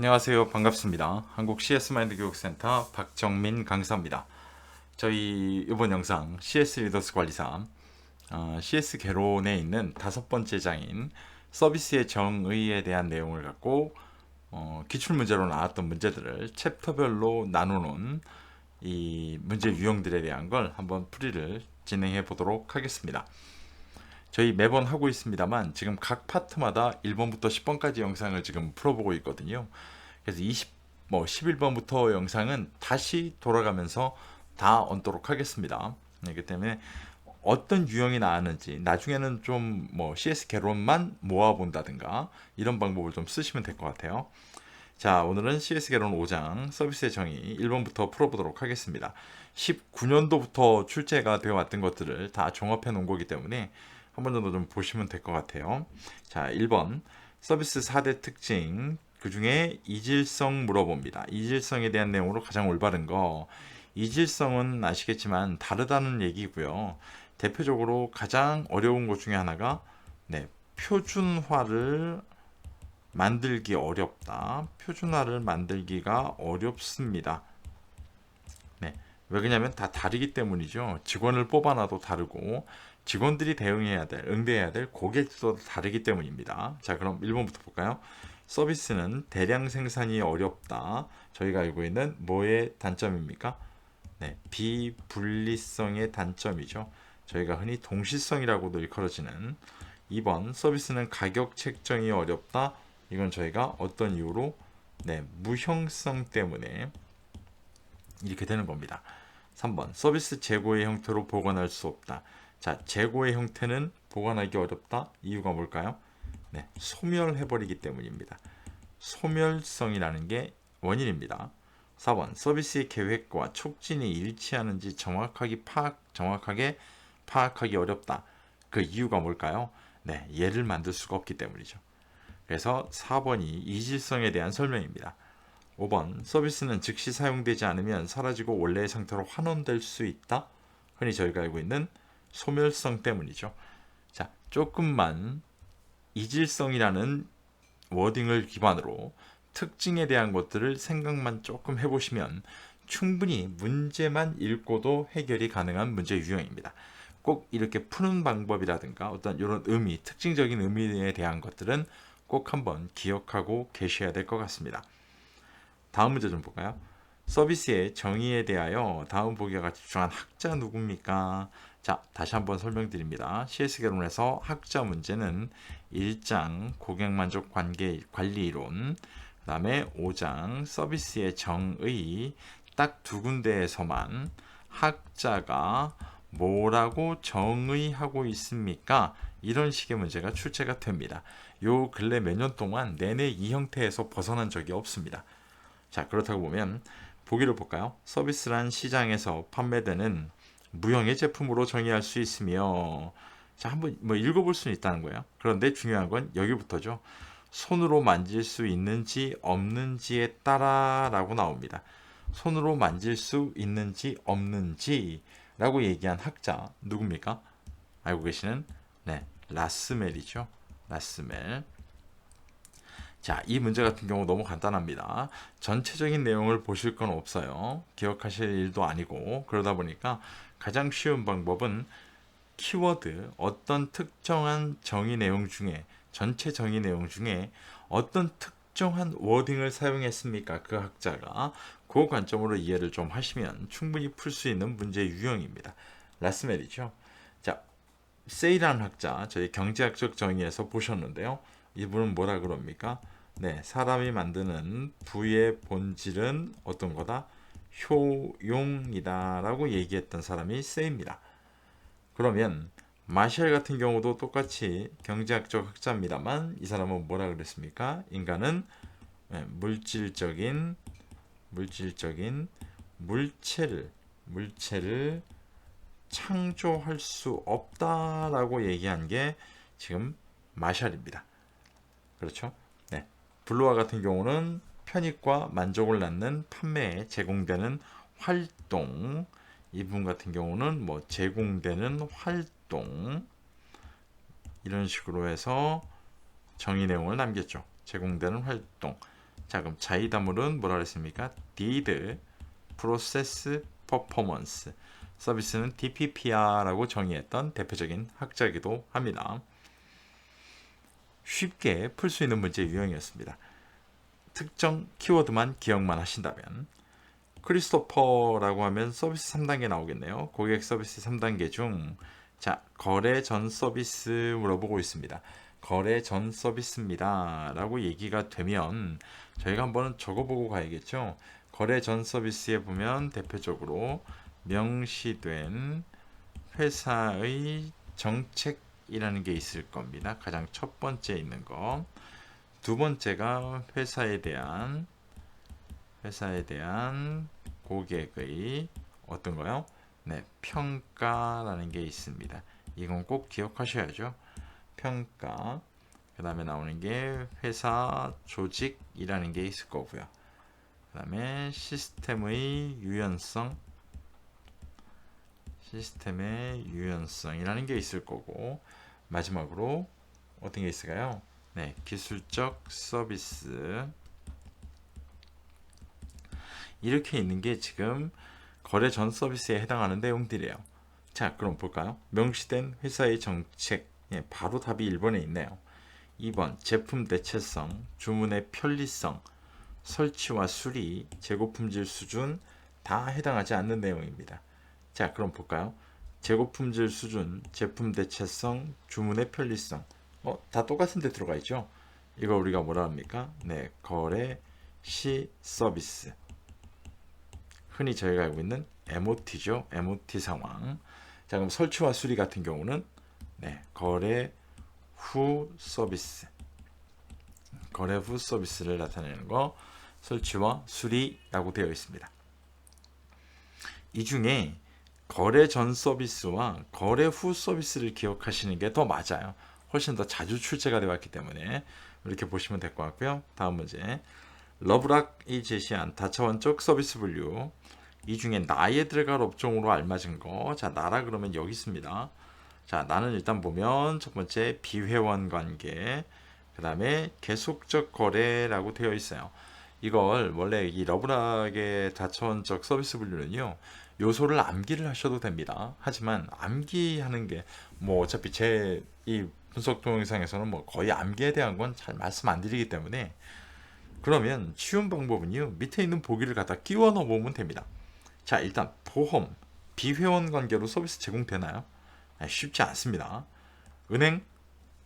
안녕하세요. 반갑습니다. 한국 CS 마인드 교육센터 박정민 강사입니다. 저희 이번 영상 CS 리더스 관리사 CS 개론에 있는 5번째 장인 서비스의 정의에 대한 내용을 갖고 기출문제로 나왔던 문제들을 챕터별로 나누는 이 문제 유형들에 대한 걸 한번 풀이를 진행해 보도록 하겠습니다. 저희 매번 하고 있습니다만 지금 각 파트마다 1번부터 10번까지 영상을 지금 풀어보고 있거든요. 그래서 11번부터 영상은 다시 돌아가면서 다 얹도록 하겠습니다. 그렇기 때문에 어떤 유형이 나왔는지 나중에는 좀 CS 개론만 모아본다든가 이런 방법을 좀 쓰시면 될 것 같아요. 자, 오늘은 CS 개론 5장 서비스의 정의 1번부터 풀어보도록 하겠습니다. 19년도부터 출제가 되어 왔던 것들을 다 종합해 놓은 거기 때문에 한 번 정도 좀 보시면 될 것 같아요. 자, 1번 서비스 4대 특징, 그 중에 이질성 물어봅니다. 이질성에 대한 내용으로 가장 올바른 거, 이질성은 아시겠지만 다르다는 얘기고요. 대표적으로 가장 어려운 것 중에 하나가 표준화를 만들기 어렵다. 표준화를 만들기가 어렵습니다. 왜 그러냐면 다 다르기 때문이죠. 직원을 뽑아놔도 다르고 직원들이 응대해야 될 고객도 다르기 때문입니다. 자, 그럼 1번부터 볼까요? 서비스는 대량 생산이 어렵다. 저희가 알고 있는 뭐의 단점입니까? 비분리성의 단점이죠. 저희가 흔히 동시성이라고도 일컬어지는 2번 서비스는 가격 책정이 어렵다. 이건 저희가 어떤 이유로 무형성 때문에 이렇게 되는 겁니다. 3번 서비스 재고의 형태로 보관할 수 없다. 자, 재고의 형태는 보관하기 어렵다. 이유가 뭘까요? 소멸해버리기 때문입니다. 소멸성이라는 게 원인입니다. 4번 서비스의 계획과 촉진이 일치하는지 정확하게 파악하기 어렵다. 그 이유가 뭘까요? 얘를 만들 수가 없기 때문이죠. 그래서 4번이 이질성에 대한 설명입니다. 5번 서비스는 즉시 사용되지 않으면 사라지고 원래의 상태로 환원될 수 있다. 흔히 저희가 알고 있는 소멸성 때문이죠. 자, 조금만 이질성이라는 워딩을 기반으로 특징에 대한 것들을 생각만 조금 해보시면 충분히 문제만 읽고도 해결이 가능한 문제 유형입니다. 꼭 이렇게 푸는 방법이라든가 어떤 이런 의미, 특징적인 의미에 대한 것들은 꼭 한번 기억하고 계셔야 될 것 같습니다. 다음 문제 좀 볼까요? 서비스의 정의에 대하여 다음 보기와 같이 집중한 학자 누굽니까? 자, 다시 한번 설명드립니다. CS 개론에서 학자 문제는 1장 고객만족 관리 이론, 그 다음에 5장 서비스의 정의, 딱 두 군데에서만 학자가 뭐라고 정의하고 있습니까? 이런 식의 문제가 출제가 됩니다. 요 근래 몇 년 동안 내내 이 형태에서 벗어난 적이 없습니다. 자, 그렇다고 보면 보기를 볼까요? 서비스란 시장에서 판매되는 무형의 제품으로 정의할 수 있으며, 자, 한번 읽어볼 수는 있다는 거예요. 그런데 중요한 건 여기부터죠. 손으로 만질 수 있는지 없는지에 따라 라고 나옵니다. 손으로 만질 수 있는지 없는지 라고 얘기한 학자 누굽니까? 알고 계시는 라스멜이죠. 라스멜. 자, 이 문제 같은 경우 너무 간단합니다. 전체적인 내용을 보실 건 없어요. 기억하실 일도 아니고, 그러다 보니까 가장 쉬운 방법은 키워드, 어떤 특정한 정의 내용 중에, 전체 정의 내용 중에 어떤 특정한 워딩을 사용했습니까? 그 학자가 그 관점으로 이해를 좀 하시면 충분히 풀 수 있는 문제 유형입니다. 라스멜이죠. 자, 세이라는 학자, 저희 경제학적 정의에서 보셨는데요. 이분은 뭐라 그럽니까? 사람이 만드는 부의 본질은 어떤 거다? 효용이다 라고 얘기했던 사람이 세입니다. 그러면 마샬 같은 경우도 똑같이 경제학적 학자입니다만 이 사람은 뭐라 그랬습니까? 인간은 물질적인 물체를 창조할 수 없다라고 얘기한 게 지금 마샬입니다. 그렇죠? 블루와 같은 경우는 편익과 만족을 낳는 판매에 제공되는 활동, 이분 같은 경우는 제공되는 활동, 이런 식으로 해서 정의 내용을 남겼죠. 제공되는 활동. 자, 그럼 자이다물은 뭐라 그랬습니까? did process performance. 서비스는 DPPR라고 정의했던 대표적인 학자이기도 합니다. 쉽게 풀 수 있는 문제 유형이었습니다. 특정 키워드만 기억만 하신다면 크리스토퍼라고 하면 서비스 3단계 나오겠네요. 고객 서비스 3단계 중 자, 거래 전 서비스 물어보고 있습니다. 거래 전 서비스입니다 라고 얘기가 되면 저희가 한번 적어보고 가야겠죠. 거래 전 서비스에 보면 대표적으로 명시된 회사의 정책이라는 게 있을 겁니다. 가장 첫 번째 있는 거. 두 번째가 회사에 대한 고객의 어떤 거요? 네, 평가라는 게 있습니다. 이건 꼭 기억하셔야죠. 평가. 그 다음에 나오는 게 회사 조직이라는 게 있을 거고요. 그 다음에 시스템의 유연성이라는 게 있을 거고, 마지막으로 어떤 게 있을까요? 네, 기술적 서비스. 이렇게 있는 게 지금 거래 전 서비스에 해당하는 내용들이에요. 자, 그럼 볼까요? 명시된 회사의 정책. 예, 바로 답이 1번에 있네요. 2번 제품 대체성, 주문의 편리성, 설치와 수리, 재고 품질 수준 다 해당하지 않는 내용입니다. 자, 그럼 볼까요? 재고 품질 수준, 제품 대체성, 주문의 편리성. 다 똑같은 데 들어가 있죠? 이거 우리가 뭐라 합니까? 네, 거래 시 서비스. 흔히 저희가 알고 있는 MOT죠. MOT 상황. 자, 그럼 설치와 수리 같은 경우는 네, 거래 후 서비스. 거래 후 서비스를 나타내는 거 설치와 수리라고 되어 있습니다. 이 중에 거래 전 서비스와 거래 후 서비스를 기억하시는 게 더 맞아요. 훨씬 더 자주 출제가 되어 왔기 때문에 이렇게 보시면 될 것 같고요. 다음 문제. 러브락이 제시한 다차원적 서비스 분류. 이 중에 나에 들어갈 업종으로 알맞은 거. 자, 나라 그러면 여기 있습니다. 자, 나는 일단 보면 첫 번째 비회원 관계, 그 다음에 계속적 거래라고 되어 있어요. 이걸 원래 이 러브락의 다차원적 서비스 분류는요, 요소를 암기를 하셔도 됩니다. 하지만 암기하는 게 뭐 어차피 제 이 분석 동영상에서는 뭐 거의 암기에 대한 건 잘 말씀 안 드리기 때문에, 그러면 쉬운 방법은요, 밑에 있는 보기를 갖다 끼워 넣어보면 됩니다. 자, 일단 보험, 비회원 관계로 서비스 제공되나요? 쉽지 않습니다. 은행,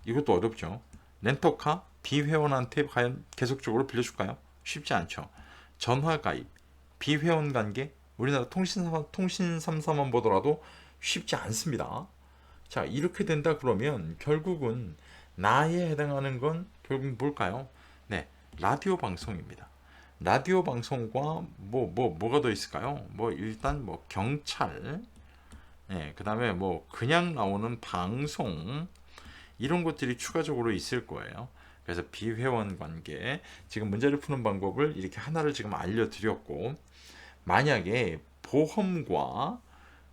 이것도 어렵죠. 렌터카, 비회원한테 과연 계속적으로 빌려줄까요? 쉽지 않죠. 전화 가입, 비회원 관계, 우리나라 통신 3사만 보더라도 쉽지 않습니다. 자, 이렇게 된다 그러면 결국은 나에 해당하는 건 결국 뭘까요? 네, 라디오 방송입니다. 라디오 방송과 뭐가 더 있을까요? 일단 경찰, 그 다음에 그냥 나오는 방송, 이런 것들이 추가적으로 있을 거예요. 그래서 비회원 관계, 지금 문제를 푸는 방법을 이렇게 하나를 지금 알려드렸고, 만약에 보험과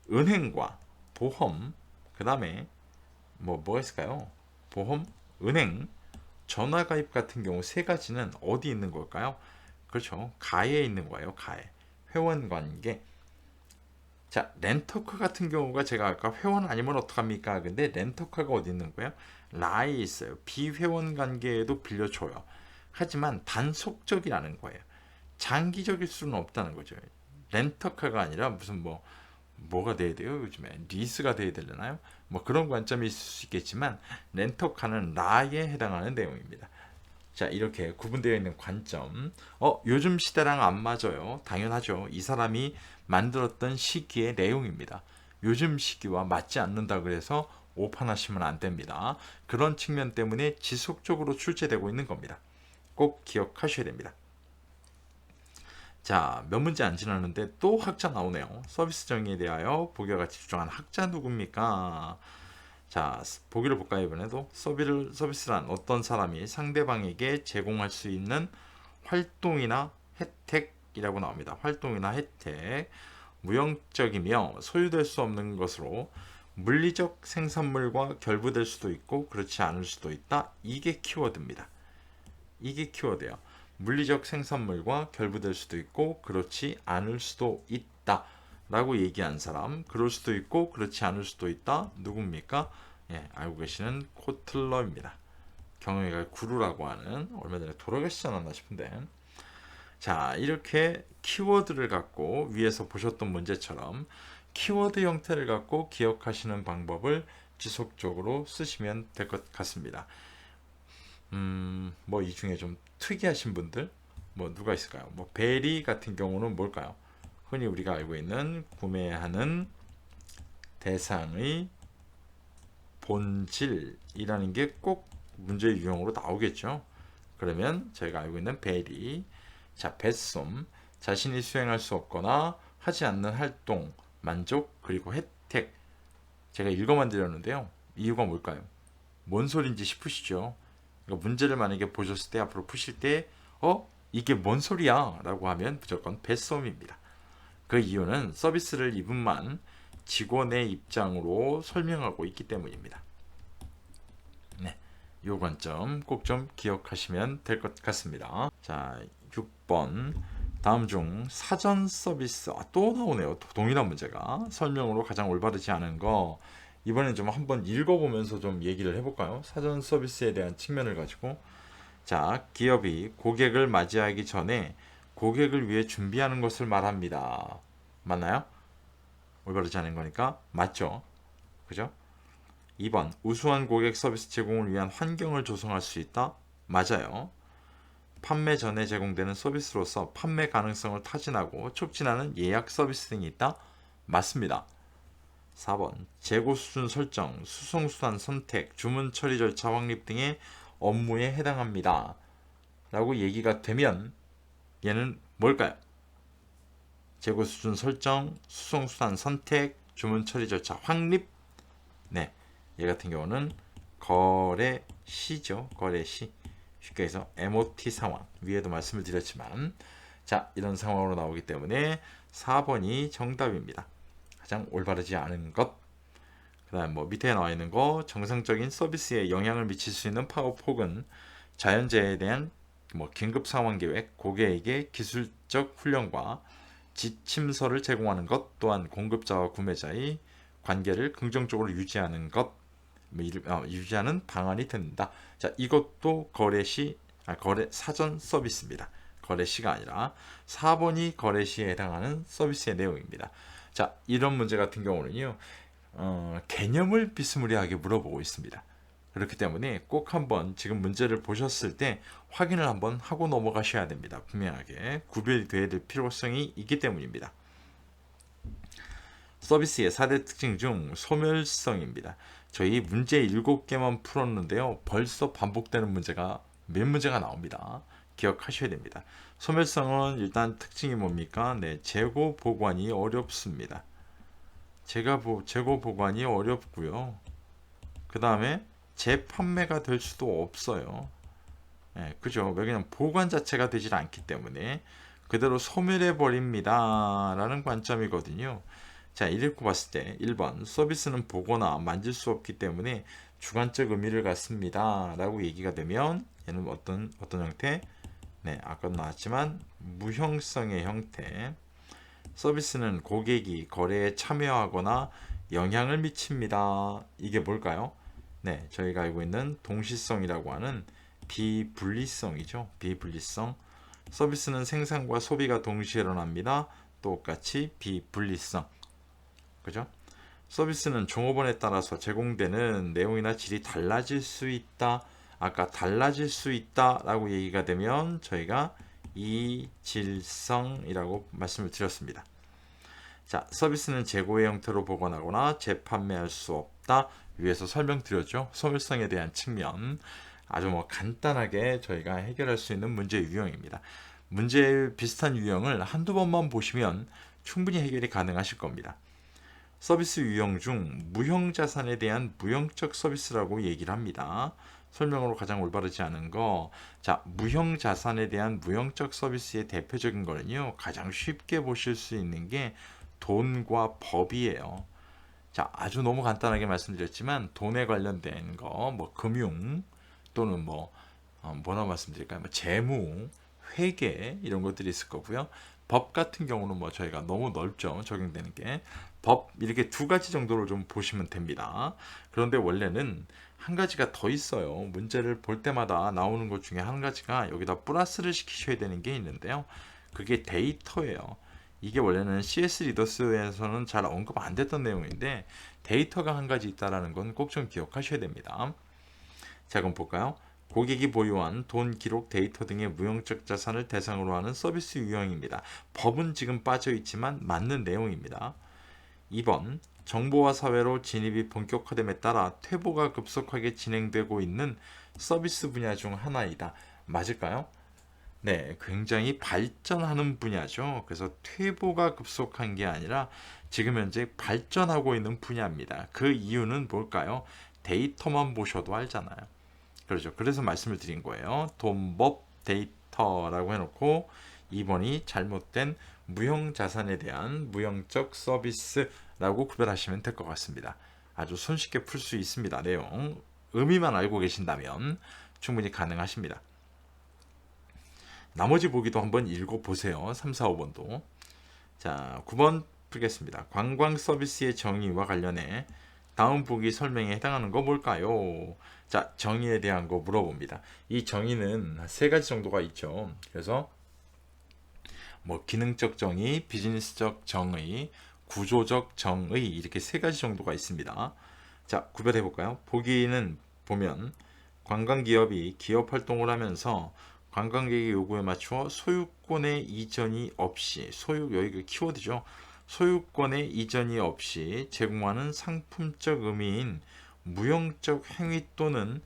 은행과 보험, 그 다음에 뭐가 있을까요? 보험, 은행, 전화 가입 같은 경우 세 가지는 어디 있는 걸까요? 그렇죠. 가에 있는 거예요. 가에. 회원 관계. 자, 렌터카 같은 경우가 제가 아까 회원 아니면 어떡합니까? 근데 렌터카가 어디 있는 거예요? 라에 있어요. 비회원 관계에도 빌려줘요. 하지만 단속적이라는 거예요. 장기적일 수는 없다는 거죠. 렌터카가 아니라 무슨 뭐가 돼야 돼요? 요즘에 리스가 돼야 되려나요? 그런 관점이 있을 수 있겠지만 렌터카는 라에 해당하는 내용입니다. 자, 이렇게 구분되어 있는 관점. 요즘 시대랑 안 맞아요. 당연하죠. 이 사람이 만들었던 시기의 내용입니다. 요즘 시기와 맞지 않는다 그래서 오판하시면 안 됩니다. 그런 측면 때문에 지속적으로 출제되고 있는 겁니다. 꼭 기억하셔야 됩니다. 자, 몇 문제 안 지났는데 또 학자 나오네요. 서비스 정의에 대하여 보기와 같이 주장한 학자 누굽니까? 자, 보기를 볼까요? 이번에도 서비스란 어떤 사람이 상대방에게 제공할 수 있는 활동이나 혜택이라고 나옵니다. 활동이나 혜택, 무형적이며 소유될 수 없는 것으로 물리적 생산물과 결부될 수도 있고 그렇지 않을 수도 있다. 이게 키워드입니다. 이게 키워드예요. 물리적 생산물과 결부될 수도 있고 그렇지 않을 수도 있다 라고 얘기한 사람, 그럴 수도 있고 그렇지 않을 수도 있다, 누굽니까? 예, 알고 계시는 코틀러입니다. 경영학의 구루라고 하는, 얼마 전에 돌아가시지 않았나 싶은데. 자, 이렇게 키워드를 갖고 위에서 보셨던 문제처럼 키워드 형태를 갖고 기억하시는 방법을 지속적으로 쓰시면 될 것 같습니다. 뭐 이 중에 좀 특이하신 분들 뭐 누가 있을까요? 뭐 베리 같은 경우는 뭘까요? 흔히 우리가 알고 있는 구매하는 대상의 본질이라는 게 꼭 문제 유형으로 나오겠죠. 그러면 저희가 알고 있는 베리, 자, 배쏨, 자신이 수행할 수 없거나 하지 않는 활동, 만족, 그리고 혜택. 제가 읽어만 드렸는데요. 이유가 뭘까요? 뭔 소린지 싶으시죠? 그러니까 문제를 만약에 보셨을 때 앞으로 푸실 때 이게 뭔 소리야? 라고 하면 무조건 배쏨입니다. 그 이유는 서비스를 이분만 직원의 입장으로 설명하고 있기 때문입니다. 네, 이 관점 꼭 좀 기억하시면 될 것 같습니다. 자, 6번 다음 중 사전 서비스, 또 나오네요. 동일한 문제가 설명으로 가장 올바르지 않은 거, 이번엔 좀 한번 읽어보면서 좀 얘기를 해볼까요? 사전 서비스에 대한 측면을 가지고. 자, 기업이 고객을 맞이하기 전에 고객을 위해 준비하는 것을 말합니다. 맞나요? 올바르지 않은 거니까 맞죠? 그죠? 2번 우수한 고객 서비스 제공을 위한 환경을 조성할 수 있다. 맞아요. 판매 전에 제공되는 서비스로서 판매 가능성을 타진하고 촉진하는 예약 서비스 등이 있다. 맞습니다. 4번 재고 수준 설정, 수송수단 선택, 주문 처리 절차 확립 등의 업무에 해당합니다. 라고 얘기가 되면 얘는 뭘까요? 재고 수준 설정, 수송수단 선택, 주문 처리 절차 확립. 네, 얘 같은 경우는 거래시죠. 거래시. 쉽게 해서 MOT 상황. 위에도 말씀을 드렸지만, 자, 이런 상황으로 나오기 때문에 4번이 정답입니다. 가장 올바르지 않은 것. 그 다음 뭐 밑에 나와 있는 거, 정상적인 서비스에 영향을 미칠 수 있는 파업 혹은 자연재해에 대한 뭐 긴급 상황 계획, 고객에게 기술적 훈련과 지침서를 제공하는 것, 또한 공급자와 구매자의 관계를 긍정적으로 유지하는 것, 유지하는 방안이 된다. 자, 이것도 거래 사전 서비스입니다. 거래시가 아니라 4번이 거래시에 해당하는 서비스의 내용입니다. 자, 이런 문제 같은 경우는요, 개념을 비스무리하게 물어보고 있습니다. 그렇기 때문에 꼭 한번 지금 문제를 보셨을 때 확인을 한번 하고 넘어가셔야 됩니다. 분명하게 구별되어야 될 필요성이 있기 때문입니다. 서비스의 4대 특징 중 소멸성입니다. 저희 문제 7개만 풀었는데요. 벌써 반복되는 문제가 몇 문제가 나옵니다. 기억하셔야 됩니다. 소멸성은 일단 특징이 뭡니까? 네, 재고 보관이 어렵습니다. 재고 보관이 어렵고요. 그 다음에 재판매가 될 수도 없어요. 네, 그죠? 왜냐면 보관 자체가 되질 않기 때문에 그대로 소멸해 버립니다 라는 관점이거든요. 자, 이렇게 봤을 때 1번 서비스는 보거나 만질 수 없기 때문에 주관적 의미를 갖습니다 라고 얘기가 되면 얘는 어떤 형태? 네, 아까도 나왔지만 무형성의 형태. 서비스는 고객이 거래에 참여하거나 영향을 미칩니다. 이게 뭘까요? 네, 저희가 알고 있는 동시성이라고 하는 비분리성이죠. 비분리성. 서비스는 생산과 소비가 동시에 일어납니다. 똑같이 비분리성. 그죠? 서비스는 종업원에 따라서 제공되는 내용이나 질이 달라질 수 있다. 아까 달라질 수 있다 라고 얘기가 되면 저희가 이질성이라고 말씀을 드렸습니다. 자, 서비스는 재고의 형태로 보관하거나 재판매할 수 없다. 위에서 설명드렸죠. 소멸성에 대한 측면. 아주 뭐 간단하게 저희가 해결할 수 있는 문제 유형입니다. 문제 비슷한 유형을 한두 번만 보시면 충분히 해결이 가능하실 겁니다. 서비스 유형 중 무형 자산에 대한 무형적 서비스라고 얘기를 합니다. 설명으로 가장 올바르지 않은 거. 자, 무형 자산에 대한 무형적 서비스의 대표적인 거는요. 가장 쉽게 보실 수 있는 게 돈과 법이에요. 자, 아주 너무 간단하게 말씀드렸지만 돈에 관련된 거, 뭐 금융 또는 뭐라 말씀드릴까요? 뭐 재무, 회계 이런 것들이 있을 거고요. 법 같은 경우는 뭐 저희가 너무 넓죠. 적용되는 게. 법 이렇게 두 가지 정도로 좀 보시면 됩니다. 그런데 원래는 한 가지가 더 있어요. 문제를 볼 때마다 나오는 것 중에 한 가지가 여기다 플러스를 시키셔야 되는 게 있는데요. 그게 데이터예요. 이게 원래는 CS 리더스에서는 잘 언급 안 됐던 내용인데 데이터가 한 가지 있다는 건 꼭 좀 기억하셔야 됩니다. 자, 그럼 볼까요? 고객이 보유한 돈, 기록, 데이터 등의 무형적 자산을 대상으로 하는 서비스 유형입니다. 법은 지금 빠져 있지만 맞는 내용입니다. 2번, 정보화 사회로 진입이 본격화됨에 따라 퇴보가 급속하게 진행되고 있는 서비스 분야 중 하나이다. 맞을까요? 네, 굉장히 발전하는 분야죠. 그래서 퇴보가 급속한 게 아니라 지금 현재 발전하고 있는 분야입니다. 그 이유는 뭘까요? 데이터만 보셔도 알잖아요. 그렇죠. 그래서 말씀을 드린 거예요. 돈법 데이터라고 해놓고 2번이 잘못된 무형자산에 대한 무형적 서비스라고 구별하시면 될 것 같습니다. 아주 손쉽게 풀 수 있습니다. 내용 의미만 알고 계신다면 충분히 가능하십니다. 나머지 보기도 한번 읽어보세요. 3, 4, 5번도. 자, 9번 풀겠습니다. 관광 서비스의 정의와 관련해 다음 보기 설명에 해당하는 거 뭘까요? 자, 정의에 대한 거 물어봅니다. 이 정의는 세 가지 정도가 있죠. 그래서 뭐 기능적 정의, 비즈니스적 정의, 구조적 정의 이렇게 세 가지 정도가 있습니다. 자, 구별해 볼까요? 보기는 보면 관광기업이 기업 활동을 하면서 관광객의 요구에 맞추어 소유권의 이전이 없이 여기가 키워드죠. 소유권의 이전이 없이 제공하는 상품적 의미인 무형적 행위 또는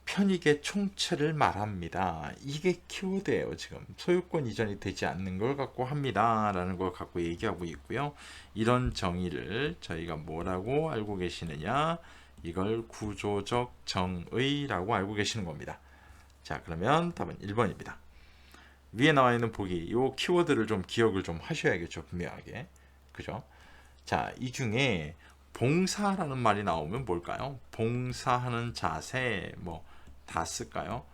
편익의 총체를 말합니다. 이게 키워드예요. 지금 소유권 이전이 되지 않는 걸 갖고 합니다 라는 걸 갖고 얘기하고 있고요. 이런 정의를 저희가 뭐라고 알고 계시느냐, 이걸 구조적 정의라고 알고 계시는 겁니다. 자, 그러면 답은 1번입니다. 위에 나와 있는 보기, 이 키워드를 좀 기억을 좀 하셔야겠죠. 분명하게. 그죠? 자, 이 중에 봉사라는 말이 나오면 뭘까요? 봉사하는 자세, 뭐 다 쓸까요?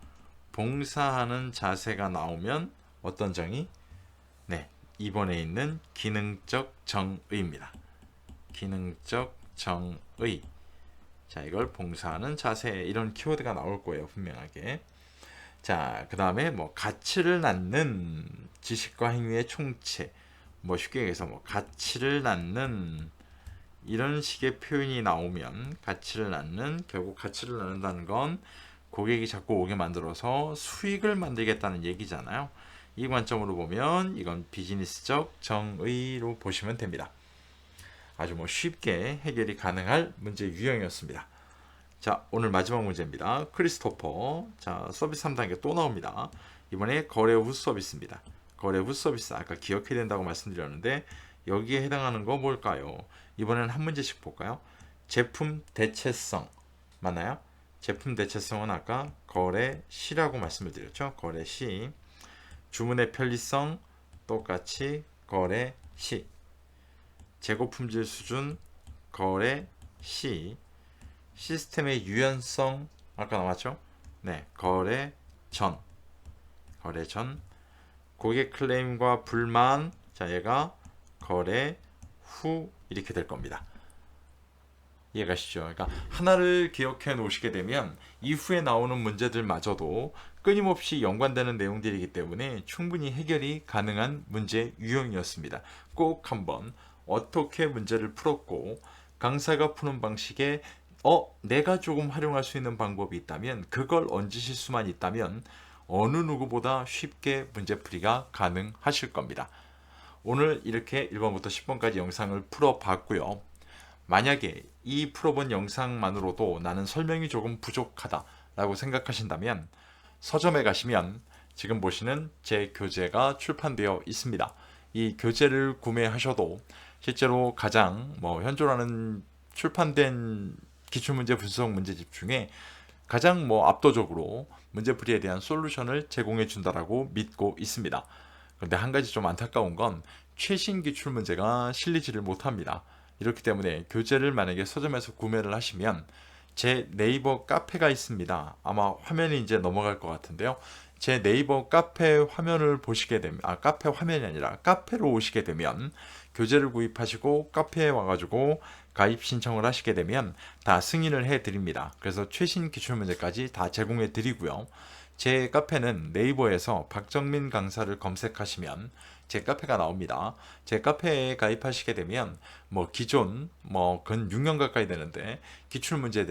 봉사하는 자세가 나오면 어떤 정의? 네, 2번에 있는 기능적 정의입니다. 기능적 정의. 자, 이걸 봉사하는 자세, 이런 키워드가 나올 거예요. 분명하게. 자, 그 다음에 뭐 가치를 낳는 지식과 행위의 총체, 뭐 쉽게 얘기해서 뭐 가치를 낳는 이런 식의 표현이 나오면 가치를 낳는, 결국 가치를 낳는다는 건 고객이 자꾸 오게 만들어서 수익을 만들겠다는 얘기잖아요. 이 관점으로 보면 이건 비즈니스적 정의로 보시면 됩니다. 아주 뭐 쉽게 해결이 가능할 문제 유형이었습니다. 자, 오늘 마지막 문제입니다. 크리스토퍼. 자, 서비스 3단계 또 나옵니다. 이번에 거래 후 서비스입니다. 거래 후 서비스 아까 기억해야 된다고 말씀드렸는데 여기에 해당하는 거 뭘까요? 이번에는 한 문제씩 볼까요? 제품 대체성 맞나요? 제품 대체성은 아까 거래 시라고 말씀을 드렸죠. 거래 시. 주문의 편리성 똑같이 거래 시. 재고 품질 수준 거래 시. 시스템의 유연성 아까 나왔죠? 네, 거래 전. 거래 전. 고객 클레임과 불만. 자, 얘가 거래 후 이렇게 될 겁니다. 이해가시죠? 그러니까 하나를 기억해 놓으시게 되면 이후에 나오는 문제들마저도 끊임없이 연관되는 내용들이기 때문에 충분히 해결이 가능한 문제 유형이었습니다. 꼭 한번 어떻게 문제를 풀었고 강사가 푸는 방식에 내가 조금 활용할 수 있는 방법이 있다면 그걸 얹으실 수만 있다면 어느 누구보다 쉽게 문제풀이가 가능하실 겁니다. 오늘 이렇게 1번부터 10번까지 영상을 풀어봤고요. 만약에 이 풀어본 영상만으로도 나는 설명이 조금 부족하다 라고 생각하신다면 서점에 가시면 지금 보시는 제 교재가 출판되어 있습니다. 이 교재를 구매하셔도 실제로 가장 현존하는 출판된 기출문제 분석 문제집 중에 가장 압도적으로 문제풀이에 대한 솔루션을 제공해 준다라고 믿고 있습니다. 그런데 한 가지 좀 안타까운 건 최신 기출 문제가 실리지를 못합니다. 이렇기 때문에 교재를 만약에 서점에서 구매를 하시면 제 네이버 카페가 있습니다. 아마 화면이 이제 넘어갈 것 같은데요. 제 네이버 카페 화면을 보시게 되면, 카페 화면이 아니라 카페로 오시게 되면 교재를 구입하시고 카페에 와가지고 가입 신청을 하시게 되면 다 승인을 해 드립니다. 그래서 최신 기출문제까지 다 제공해 드리고요. 제 카페는 네이버에서 박정민 강사를 검색하시면 제 카페가 나옵니다. 제 카페에 가입하시게 되면 뭐 기존 근 6년 가까이 되는데 기출문제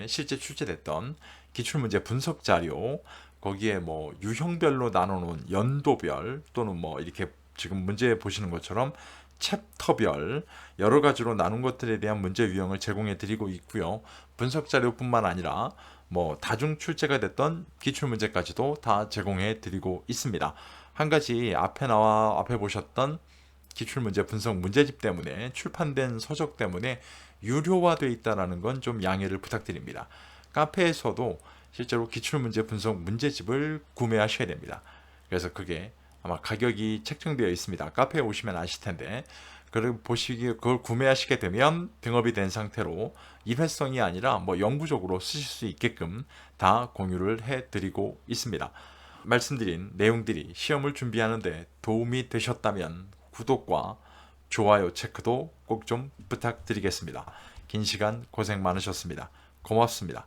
실제 출제됐던 기출문제 분석 자료, 거기에 뭐 유형별로 나눠놓은 연도별 또는 뭐 이렇게 지금 문제 보시는 것처럼 챕터별 여러 가지로 나눈 것들에 대한 문제 유형을 제공해 드리고 있고요. 분석 자료뿐만 아니라 뭐 다중 출제가 됐던 기출 문제까지도 다 제공해 드리고 있습니다. 한 가지 앞에 보셨던 기출 문제 분석 문제집 때문에 출판된 서적 때문에 유료화되어 있다는 건 좀 양해를 부탁드립니다. 카페에서도 실제로 기출 문제 분석 문제집을 구매하셔야 됩니다. 그래서 그게 아마 가격이 책정되어 있습니다. 카페에 오시면 아실 텐데, 그걸 구매하시게 되면 등업이 된 상태로 일회성이 아니라 뭐 영구적으로 쓰실 수 있게끔 다 공유를 해드리고 있습니다. 말씀드린 내용들이 시험을 준비하는데 도움이 되셨다면 구독과 좋아요 체크도 꼭 좀 부탁드리겠습니다. 긴 시간 고생 많으셨습니다. 고맙습니다.